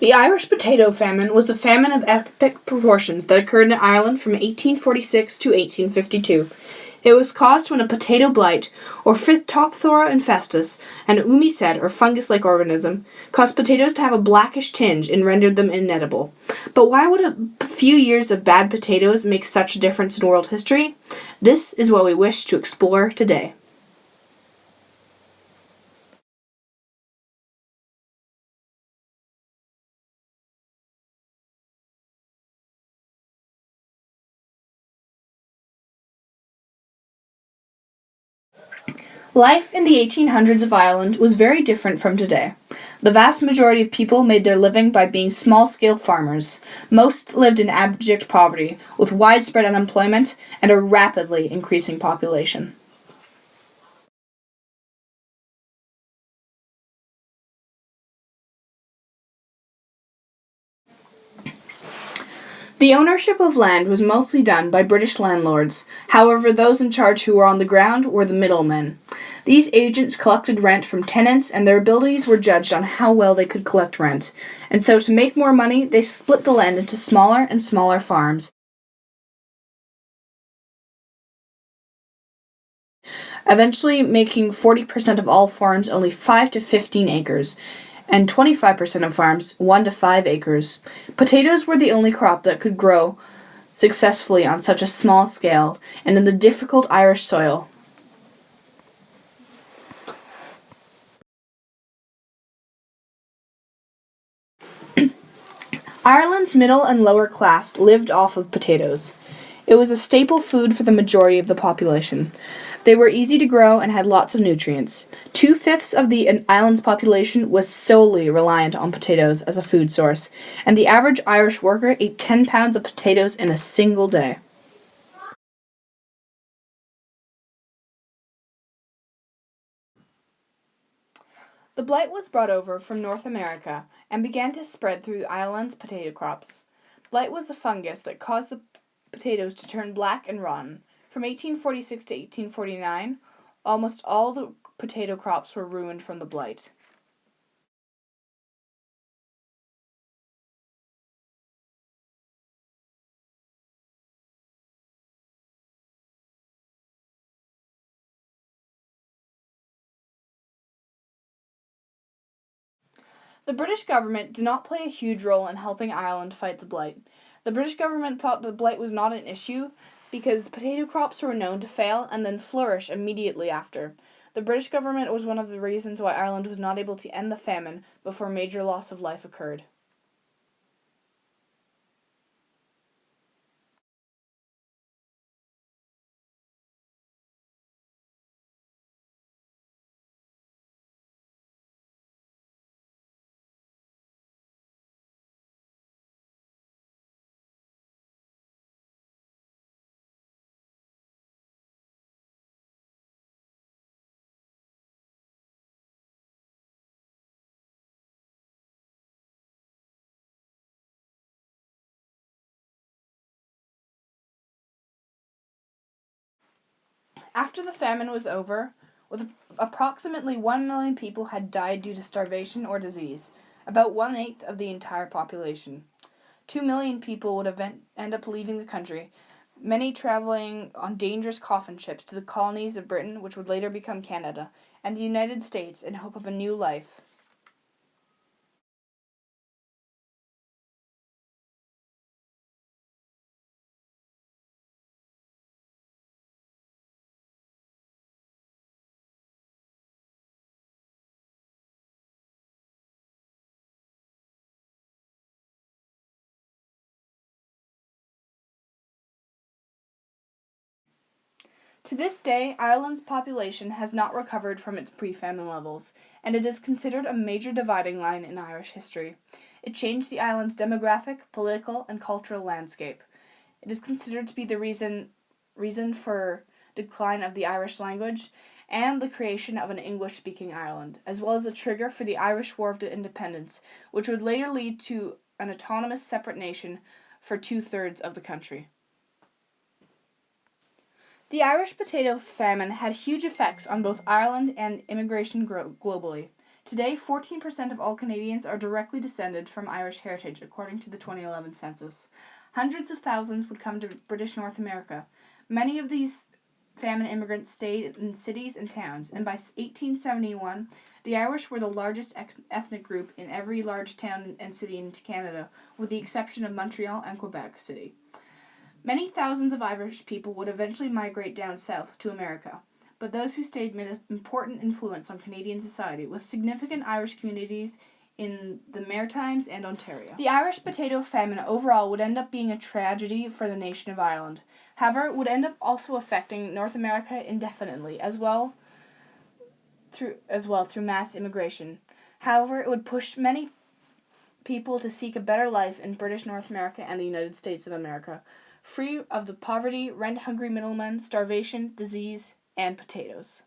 The Irish Potato Famine was a famine of epic proportions that occurred in Ireland from 1846 to 1852. It was caused when a potato blight, or Phytophthora infestis, an umicide or fungus-like organism, caused potatoes to have a blackish tinge and rendered them inedible. But why would a few years of bad potatoes make such a difference in world history? This is what we wish to explore today. Life in the 1800s of Ireland was very different from today. The vast majority of people made their living by being small-scale farmers. Most lived in abject poverty, with widespread unemployment and a rapidly increasing population. The ownership of land was mostly done by British landlords. However, those in charge who were on the ground were the middlemen. These agents collected rent from tenants, and their abilities were judged on how well they could collect rent. And so, to make more money, they split the land into smaller and smaller farms, eventually making 40% of all farms only 5 to 15 acres, and 25% of farms 1 to 5 acres. Potatoes were the only crop that could grow successfully on such a small scale and in the difficult Irish soil. Ireland's middle and lower class lived off of potatoes. It was a staple food for the majority of the population. They were easy to grow and had lots of nutrients. Two-fifths of the island's population was solely reliant on potatoes as a food source, and the average Irish worker ate 10 pounds of potatoes in a single day. The blight was brought over from North America and began to spread through Ireland's potato crops. Blight was a fungus that caused the potatoes to turn black and rotten. From 1846 to 1849, almost all the potato crops were ruined from the blight. The British government did not play a huge role in helping Ireland fight the blight. The British government thought the blight was not an issue because potato crops were known to fail and then flourish immediately after. The British government was one of the reasons why Ireland was not able to end the famine before major loss of life occurred. After the famine was over, with approximately 1 million people had died due to starvation or disease, about one-eighth of the entire population. 2 million people would end up leaving the country, many traveling on dangerous coffin ships to the colonies of Britain, which would later become Canada, and the United States in hope of a new life. To this day, Ireland's population has not recovered from its pre-famine levels, and it is considered a major dividing line in Irish history. It changed the island's demographic, political, and cultural landscape. It is considered to be the reason for decline of the Irish language and the creation of an English-speaking Ireland, as well as a trigger for the Irish War of Independence, which would later lead to an autonomous separate nation for two-thirds of the country. The Irish potato famine had huge effects on both Ireland and immigration globally. Today, 14% of all Canadians are directly descended from Irish heritage, according to the 2011 census. Hundreds of thousands would come to British North America. Many of these famine immigrants stayed in cities and towns, and by 1871, the Irish were the largest ethnic group in every large town and city in Canada, with the exception of Montreal and Quebec City. Many thousands of Irish people would eventually migrate down south to America, but those who stayed made an important influence on Canadian society, with significant Irish communities in the Maritimes and Ontario. The Irish potato famine overall would end up being a tragedy for the nation of Ireland. However, it would end up also affecting North America indefinitely, as well through mass immigration. However, it would push many people to seek a better life in British North America and the United States of America, free of the poverty, rent-hungry middlemen, starvation, disease, and potatoes.